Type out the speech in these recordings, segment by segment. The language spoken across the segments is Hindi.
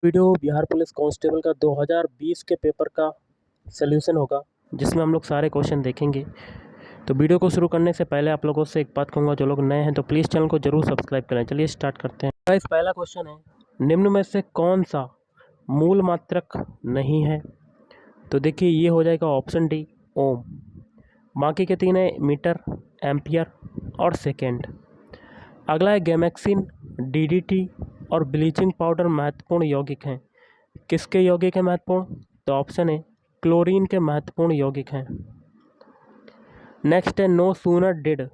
वीडियो बिहार पुलिस कांस्टेबल का 2020 के पेपर का सलूशन होगा, जिसमें हम लोग सारे क्वेश्चन देखेंगे। तो वीडियो को शुरू करने से पहले आप लोगों से एक बात कहूँगा, जो लोग नए हैं तो प्लीज़ चैनल को जरूर सब्सक्राइब करें। चलिए स्टार्ट करते हैं। गाइस, पहला क्वेश्चन है, निम्न में से कौन सा मूल मात्रक नहीं है? तो देखिए, ये हो जाएगा ऑप्शन डी, ओम। बाकी के तीन है मीटर, एम्पियर और सेकेंड। अगला है गैमेक्सिन, डीडीटी और ब्लीचिंग पाउडर महत्वपूर्ण यौगिक हैं। किसके यौगिक हैं महत्वपूर्ण? तो ऑप्शन है क्लोरीन के महत्वपूर्ण यौगिक हैं। नेक्स्ट है no sooner did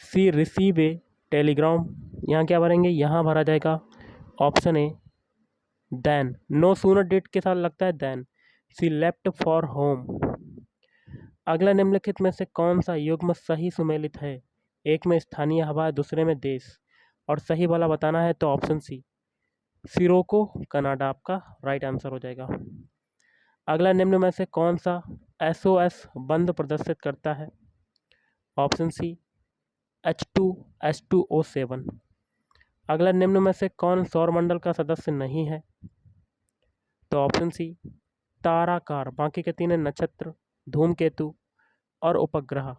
she receive a telegram. यहाँ क्या भरेंगे? यहाँ भरा जाएगा ऑप्शन है देन। नो सूनर डिड के साथ लगता है then. She left for home. अगला निम्नलिखित में से कौन सा युग्म सही सुमेलित है? एक में स्थानीय हवा, दूसरे में देश, और सही वाला बताना है तो ऑप्शन सी, सिरोको कनाडा आपका राइट आंसर हो जाएगा। अगला निम्न में से कौन सा SOS बंध प्रदर्शित करता है? Option C, H2H2O7। अगला निम्न में से कौन सौरमंडल का सदस्य नहीं है? तो ऑप्शन सी, ताराकार। बाकी के तीन है नक्षत्र, धूमकेतु और उपग्रह।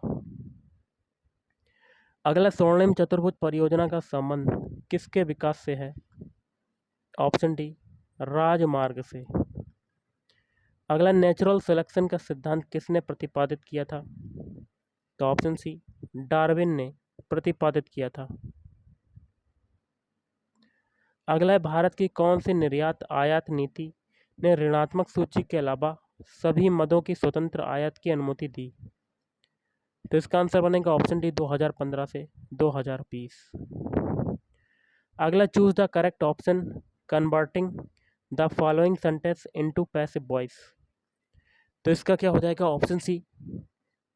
अगला स्वर्णिम चतुर्भुज परियोजना का संबंध किसके विकास से है? ऑप्शन डी, राजमार्ग से। अगला नेचुरल सिलेक्शन का सिद्धांत किसने प्रतिपादित किया था? तो ऑप्शन सी, डार्विन ने प्रतिपादित किया था। अगला है भारत की कौन सी निर्यात आयात नीति ने ऋणात्मक सूची के अलावा सभी मदों की स्वतंत्र आयात की अनुमति दी? तो इसका आंसर बनेगा ऑप्शन डी, 2015 से 2020। अगला choose the correct option converting the following sentence into passive voice. तो इसका क्या हो जाएगा? Option C,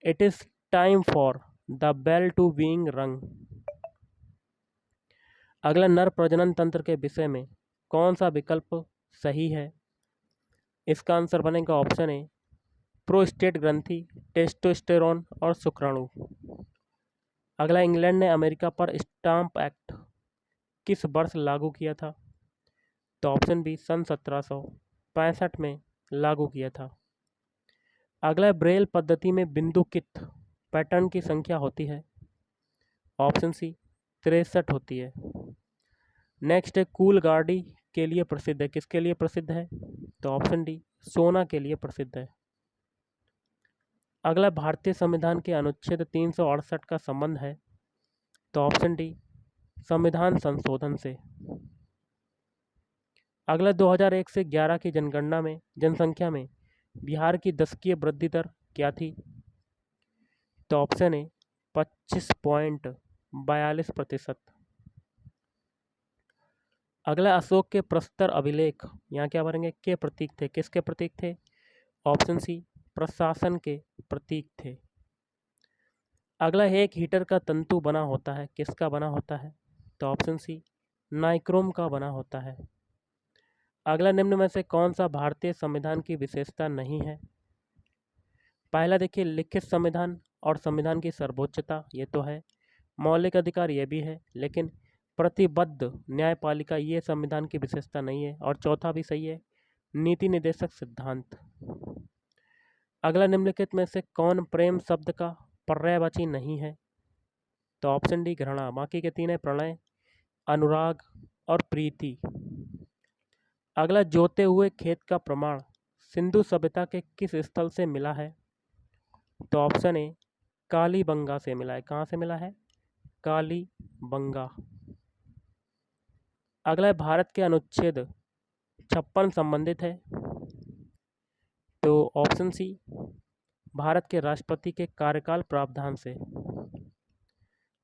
it is time for the bell to being rung. अगला नर प्रजनन तंत्र के विषय में कौन सा विकल्प सही है? इसका आंसर बनेगा ऑप्शन ए, प्रोस्टेट ग्रंथि, टेस्टोस्टेरोन और शुक्राणु। अगला इंग्लैंड ने अमेरिका पर स्टाम्प एक्ट किस वर्ष लागू किया था? तो ऑप्शन बी, सन 1765 में लागू किया था। अगला ब्रेल पद्धति में बिंदुकित पैटर्न की संख्या होती है? ऑप्शन सी, 63 होती है। नेक्स्ट है कूल गाड़ी के लिए प्रसिद्ध है, किसके लिए प्रसिद्ध है? तो ऑप्शन डी, सोना के लिए प्रसिद्ध है। अगला भारतीय संविधान के अनुच्छेद 368 का संबंध है? तो ऑप्शन डी, संविधान संशोधन से। अगला 2001 से 11 की जनगणना में जनसंख्या में बिहार की दशकीय वृद्धि दर क्या थी? तो ऑप्शन ए, 25.42%। अगला अशोक के प्रस्तर अभिलेख, यहाँ क्या भरेंगे? के प्रतीक थे, किसके प्रतीक थे? ऑप्शन सी, प्रशासन के प्रतीक थे। अगला है एक हीटर का तंतु बना होता है, किसका बना होता है? तो ऑप्शन सी, नाइक्रोम का बना होता है। अगला निम्न में से कौन सा भारतीय संविधान की विशेषता नहीं है? पहला देखिए, लिखित संविधान और संविधान की सर्वोच्चता, ये तो है। मौलिक अधिकार, ये भी है, लेकिन प्रतिबद्ध न्यायपालिका, ये संविधान की विशेषता नहीं है। और चौथा भी सही है, नीति निर्देशक सिद्धांत। अगला निम्नलिखित में से कौन प्रेम शब्द का पर्यायवाची नहीं है? तो ऑप्शन डी, घृणा। बाकी के तीन है प्रणय, अनुराग और प्रीति। अगला जोते हुए खेत का प्रमाण सिंधु सभ्यता के किस स्थल से मिला है? तो ऑप्शन ए, कालीबंगा से मिला है। कहाँ से मिला है? कालीबंगा। अगला है भारत के अनुच्छेद 56 संबंधित है? तो ऑप्शन सी, भारत के राष्ट्रपति के कार्यकाल प्रावधान से।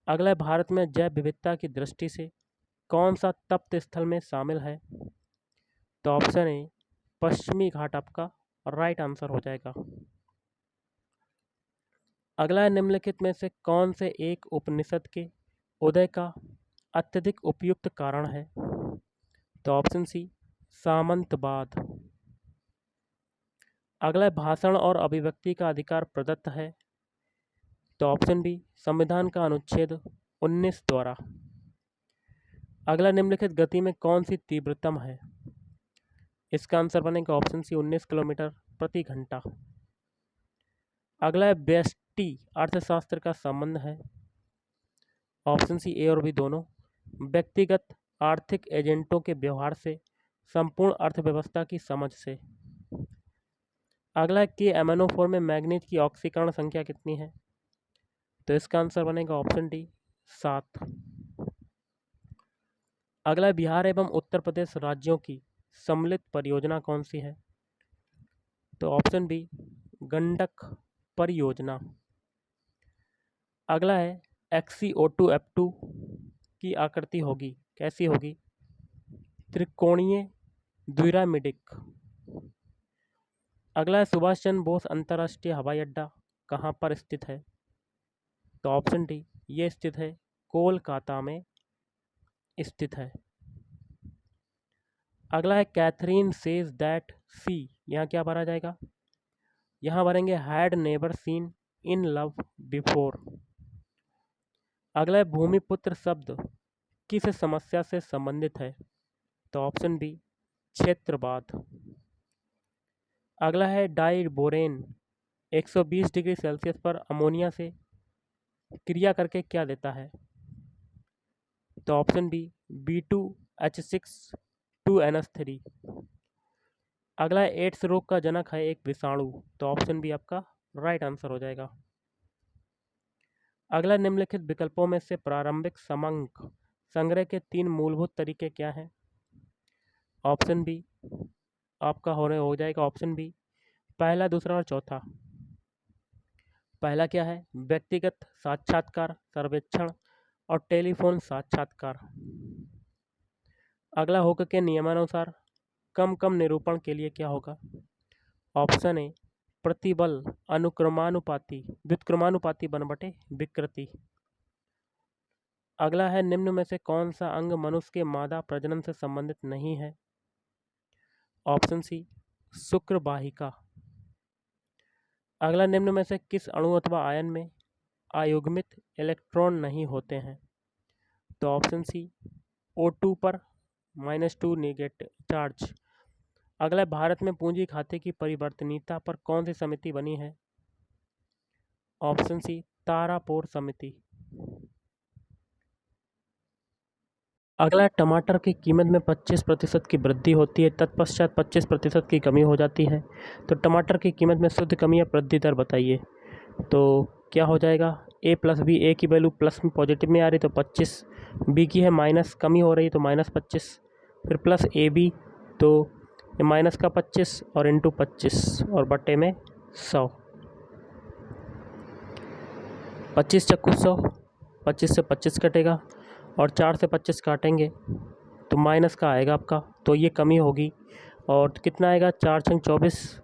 अगला है भारत में जैव विविधता की दृष्टि से कौन सा तप्त स्थल में शामिल है? तो ऑप्शन ए, पश्चिमी घाट आपका राइट आंसर हो जाएगा। अगला है निम्नलिखित में से कौन से एक उपनिषद के उदय का अत्यधिक उपयुक्त कारण है? तो ऑप्शन सी, सामंतवाद। अगला है भाषण और अभिव्यक्ति का अधिकार प्रदत्त है? तो ऑप्शन बी, संविधान का अनुच्छेद 19 द्वारा। अगला निम्नलिखित गति में कौन सी तीव्रतम है? इसका आंसर बनेगा ऑप्शन सी 19 किलोमीटर प्रति घंटा। अगला है व्यष्टि अर्थशास्त्र का संबंध है। ऑप्शन सी ए और बी दोनों। व्यक्तिगत आर्थिक एजेंटों के व्यवहार से, संपूर्ण अर्थव्यवस्था की समझ से। अगला है कि एमिनोफोर में मैग्नीज की ऑक्सीकरण संख्या कितनी है? तो इसका आंसर बनेगा ऑप्शन डी 7। अगला है बिहार एवं उत्तर प्रदेश राज्यों की सम्मिलित परियोजना कौन सी है? तो ऑप्शन बी गंडक परियोजना। अगला है XCO2F2 की आकृति होगी, कैसी होगी? त्रिकोणीय द्विरामिडिक। अगला है सुभाष चंद्र बोस अंतर्राष्ट्रीय हवाई अड्डा कहाँ पर स्थित है? तो ऑप्शन डी ये स्थित है कोलकाता में स्थित है। अगला है कैथरीन सेज दैट सी, यहाँ क्या भरा जाएगा? यहाँ भरेंगे had never seen in love before. अगला है भूमिपुत्र शब्द किस समस्या से संबंधित है? तो ऑप्शन बी क्षेत्रवाद। अगला है डाइबोरेन 120 डिग्री सेल्सियस पर अमोनिया से क्रिया करके क्या देता है? तो ऑप्शन बी B2H6 2NH3। अगला है एड्स रोग का जनक है एक विषाणु, तो ऑप्शन बी आपका राइट आंसर हो जाएगा। अगला निम्नलिखित विकल्पों में से प्रारंभिक समांक संग्रह के 3 मूलभूत तरीके क्या हैं? ऑप्शन बी आपका हो जाएगा ऑप्शन बी पहला, दूसरा और चौथा। पहला क्या है? व्यक्तिगत साक्षात्कार, सर्वेक्षण और टेलीफोन साक्षात्कार। अगला हुक के नियमानुसार कम कम निरूपण के लिए क्या होगा? ऑप्शन ए प्रतिबल अनुक्रमानुपाती व्युत्क्रमानुपाती बन/बटे विकृति। अगला है निम्न में से कौन सा अंग मनुष्य के मादा प्रजनन से संबंधित नहीं है? ऑप्शन सी शुक्र वाहिका। अगला निम्न में से किस अणु अथवा आयन में अयुग्मित इलेक्ट्रॉन नहीं होते हैं? तो ऑप्शन सी O2 पर -2 नेगेटिव चार्ज। अगला भारत में पूंजी खाते की परिवर्तनीयता पर कौन सी समिति बनी है? ऑप्शन सी तारापोर समिति। अगला टमाटर की कीमत में 25% की वृद्धि होती है, तत्पश्चात 25% की कमी हो जाती है। तो टमाटर की कीमत में शुद्ध कमी या वृद्धि दर बताइए। तो क्या हो जाएगा? A प्लस बी, ए की वैल्यू प्लस में पॉजिटिव में आ रही तो 25, बी की है माइनस कमी हो रही तो -25, फिर प्लस AB तो ये माइनस का 25 और इंटू 25 और बटे में 100। 25 चक्कू 100, 25 से 25 कटेगा और 4 से 25 काटेंगे तो माइनस का आएगा आपका, तो ये कमी होगी। और कितना आएगा? 4 छंग 24,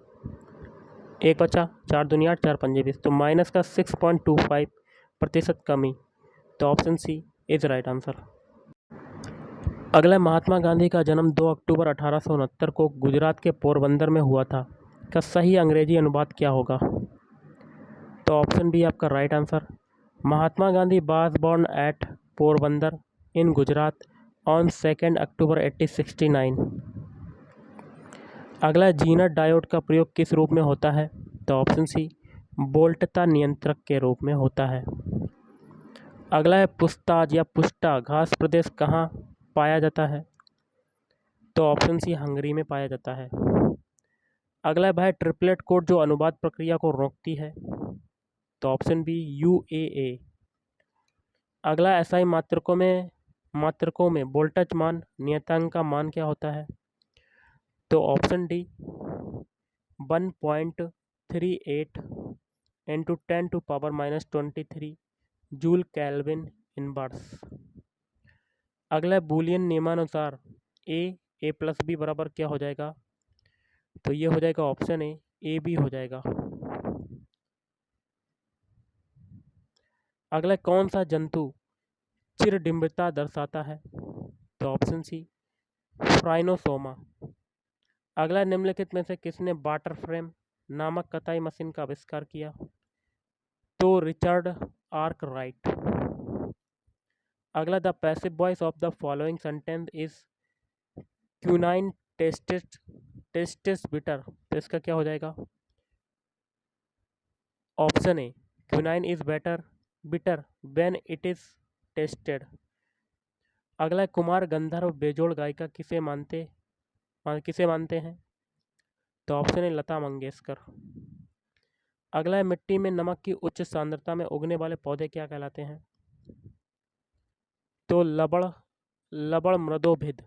एक बचा, 4 दूनी 8, 4 पंजे 20, तो माइनस का 6.25% कमी। तो option C is right answer. अगला महात्मा गांधी का जन्म 2 अक्टूबर 1869 को गुजरात के पोरबंदर में हुआ था, का सही अंग्रेजी अनुवाद क्या होगा? तो ऑप्शन बी आपका right answer. Mahatma Gandhi was born at Porbandar in Gujarat on 2 अक्टूबर 1869। अगला जीनर डायोड का प्रयोग किस रूप में होता है? तो ऑप्शन सी वोल्टता नियंत्रक के रूप में होता है। अगला है पुस्ताज या पुष्टा घास प्रदेश कहाँ पाया जाता है? तो ऑप्शन सी हंगरी में पाया जाता है। अगला है भाई ट्रिपलेट कोड जो अनुवाद प्रक्रिया को रोकती है? तो ऑप्शन बी UAA। अगला SI मात्रकों में वोल्टेज मान नियतांक का मान क्या होता है? तो option D 1.38 × 10⁻⁻23 joule kelvin inverse. अगला बूलियन नियमानुसार A प्लस बी बराबर क्या हो जाएगा? तो ये हो जाएगा ऑप्शन ए AB हो जाएगा। अगला कौन सा जंतु चिरडिम्बता दर्शाता है? तो ऑप्शन सी फ्राइनोसोमा। अगला निम्नलिखित में से किसने वाटर फ्रेम नामक कताई मशीन का आविष्कार किया? तो रिचर्ड आर्कराइट। अगला the passive voice of the following sentence is quinine tasted taste is bitter, तो इसका क्या हो जाएगा? Option A, quinine is bitter when it is tasted. अगला है, कुमार गंधर्व बेजोड़ गायिका किसे मानते हैं? तो ऑप्शन ए, लता मंगेशकर। अगला है, मिट्टी में नमक की उच्च सांद्रता में उगने वाले पौधे क्या कहलाते हैं? तो लबड़ मृदोभिद।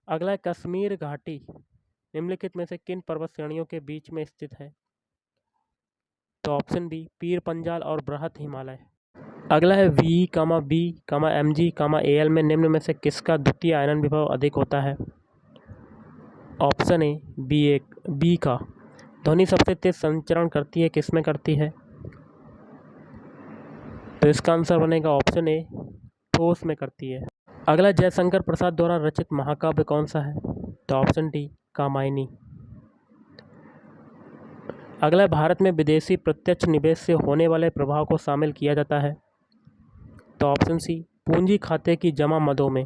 अगला है, कश्मीर घाटी निम्नलिखित में से किन पर्वत श्रेणियों के बीच में स्थित है? तो ऑप्शन बी, पीर पंजाल और बृहत हिमालय। अगला है, V B M G A L में निम्न में से किसका द्वितीय आयनन विभव अधिक होता है? ऑप्शन ए, बी का। ध्वनि सबसे तेज संचरण करती है, किसमें करती है? तो इसका आंसर बनेगा ऑप्शन ए, ठोस में करती है। अगला, जयशंकर प्रसाद द्वारा रचित महाकाव्य कौन सा है? तो ऑप्शन डी, कामायनी। अगला, भारत में विदेशी प्रत्यक्ष निवेश से होने वाले प्रभाव को शामिल किया जाता है? तो ऑप्शन सी, पूंजी खाते की जमा मदों में।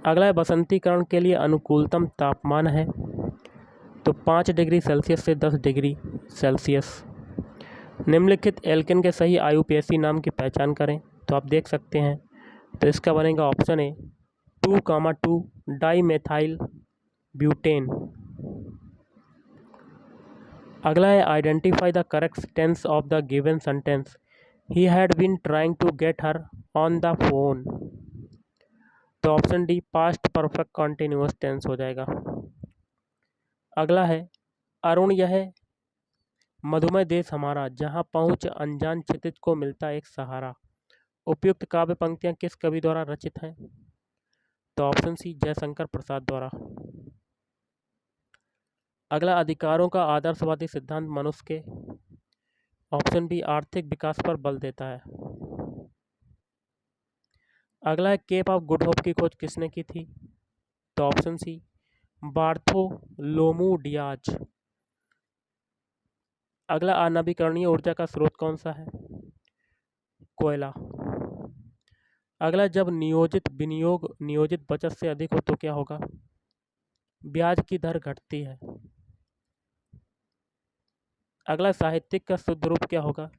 अगला, बसंतीकरण के लिए अनुकूलतम तापमान है? तो 5 डिग्री सेल्सियस से 10 डिग्री सेल्सियस। निम्नलिखित एल्केन के सही आयुपेशी नाम की पहचान करें। तो आप देख सकते हैं, तो इसका बनेगा ऑप्शन ए, 2,2 डाईमेथाइल ब्यूटेन। अगला है, identify the correct tense of the given sentence, he had been trying to get her on the phone. तो option D, past perfect continuous tense हो जाएगा। अगला है, अरुण यह मधुमय देश हमारा, जहाँ पहुँच अनजान क्षितिज को मिलता एक सहारा। उपयुक्त काव्य पंक्तियाँ किस कवि द्वारा रचित हैं? तो ऑप्शन सी, जयशंकर प्रसाद द्वारा। अगला, अधिकारों का आदर्शवादी सिद्धांत मनुष्य के, ऑप्शन बी, आर्थिक विकास पर बल देता है। अगला है, केप ऑफ गुड होप की खोज किसने की थी? तो ऑप्शन सी, बार्थोलोमू डियाज। अगला, अनवीकरणीय ऊर्जा का स्रोत कौन सा है? कोयला। अगला, जब नियोजित विनियोग नियोजित बचत से अधिक हो तो क्या होगा? ब्याज की दर घटती है। अगला, साहित्यिक का शुद्ध रूप क्या होगा?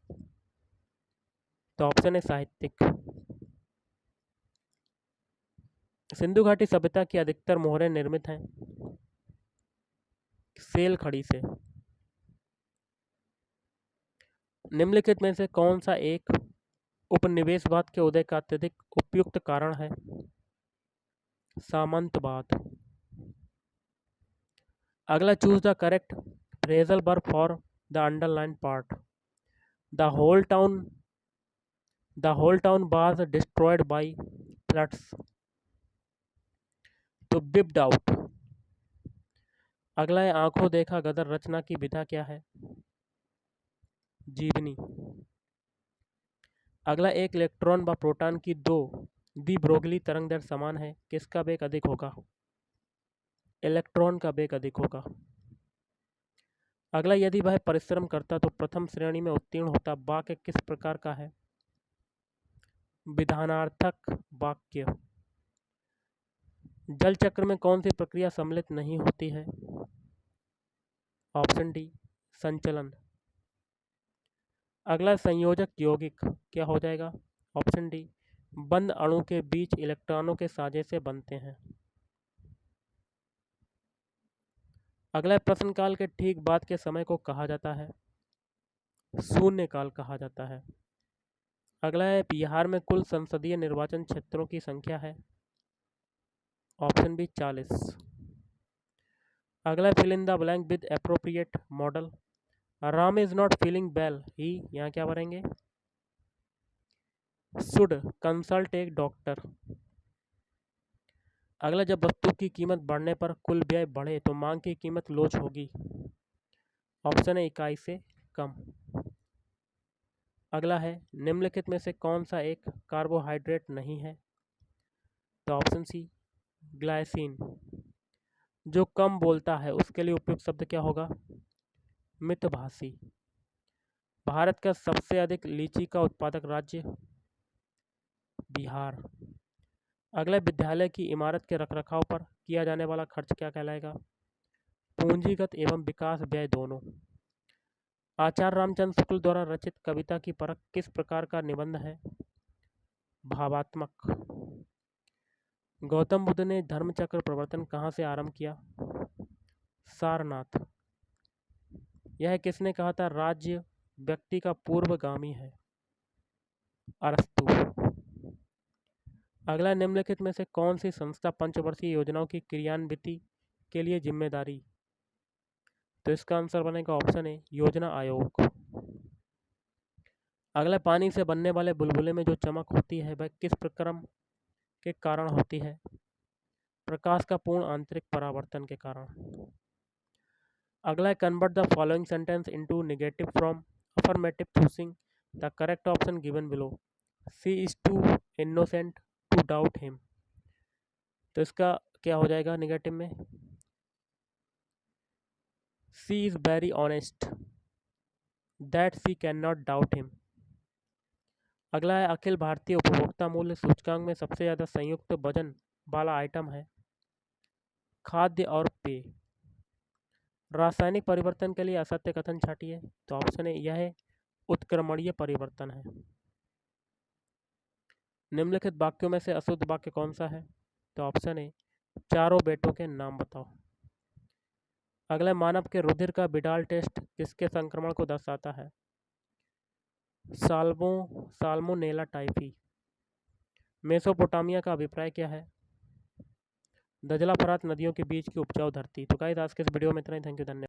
तो ऑप्शन है साहित्यिक। सिंधु घाटी सभ्यता की अधिकतर मोहरें निर्मित हैं सेल खड़ी से। निम्नलिखित में से कौन सा एक उपनिवेशवाद के उदय का अत्यधिक उपयुक्त कारण है? सामंतवाद। अगला, choose the correct phrasal verb for the underline part. The whole town was destroyed by floods. तो बिप्ड आउट। अगला है, आंखों देखा गदर रचना की विधा क्या है? जीवनी। अगला, एक इलेक्ट्रॉन व प्रोटॉन की दो दी ब्रोगली तरंग दर समान है, किसका वेग अधिक होगा? इलेक्ट्रॉन का वेग अधिक होगा। अगला, यदि वह परिश्रम करता तो प्रथम श्रेणी में उत्तीर्ण होता, वाक्य किस प्रकार का है? विधानार्थक वाक्य। जल चक्र में कौन सी प्रक्रिया सम्मिलित नहीं होती है? ऑप्शन डी, संचलन। अगला, संयोजक यौगिक क्या हो जाएगा? ऑप्शन डी, बंद अणु के बीच इलेक्ट्रॉनों के साझे से बनते हैं। अगला, प्रश्न काल के ठीक बाद के समय को कहा जाता है? शून्य काल कहा जाता है। अगला है, बिहार में कुल संसदीय निर्वाचन क्षेत्रों की संख्या है? Option B, 40। अगला, fill in the blank with appropriate modal. Ram is not feeling well, he यहाँ क्या भरेंगे? शुड कंसल्ट एक डॉक्टर। अगला, जब वस्तु की कीमत बढ़ने पर कुल व्यय बढ़े तो मांग की कीमत लोच होगी। ऑप्शन है, इकाई से कम। अगला है, निम्नलिखित में से कौन सा एक कार्बोहाइड्रेट नहीं है? तो ऑप्शन सी, ग्लाइसिन। जो कम बोलता है उसके लिए उपयुक्त शब्द क्या होगा? मितभाषी। भारत का सबसे अधिक लीची का उत्पादक राज्य? बिहार। अगला, विद्यालय की इमारत के रखरखाव पर किया जाने वाला खर्च क्या कहलाएगा? पूंजीगत एवं विकास व्यय दोनों। आचार्य रामचंद्र शुक्ल द्वारा रचित कविता की परख किस प्रकार का निबंध है? भावात्मक। गौतम बुद्ध ने धर्मचक्र प्रवर्तन कहाँ से आरंभ किया? सारनाथ। यह किसने कहा था राज्य व्यक्ति का पूर्वगामी है? अरस्तु। अगला, निम्नलिखित में से कौन सी संस्था पंचवर्षीय योजनाओं की क्रियान्विति के लिए जिम्मेदारी? तो इसका आंसर बनेगा ऑप्शन ए, योजना आयोग। अगला, पानी से बनने वाले बुलबुले में जो चमक होती है वह किस प्रक्रम के कारण होती है? प्रकाश का पूर्ण आंतरिक परावर्तन के कारण। अगला, convert the following sentence into negative from affirmative choosing the correct option given below. She is too innocent to doubt him. तो इसका क्या हो जाएगा नेगेटिव में? She is very honest that she can not doubt him. अगला है, अखिल भारतीय उपभोक्ता मूल्य सूचकांक में सबसे ज़्यादा संयुक्त वजन वाला आइटम है? खाद्य और पेय। रासायनिक परिवर्तन के लिए असत्य कथन छाटिए। तो ऑप्शन ए, यह उत्क्रमणीय परिवर्तन है। निम्नलिखित वाक्यों में से अशुद्ध वाक्य कौन सा है? तो ऑप्शन ए, चारों बेटों के नाम बताओ। अगला, मानव के रुधिर का विडाल टेस्ट किसके संक्रमण को दर्शाता है? Salmonella typhi. मेसोपोटामिया का अभिप्राय क्या है? दजला फरात नदियों के बीच की उपजाऊ धरती। तो गाइस, आज के इस वीडियो में इतना ही। थैंक यू, धन्यवाद।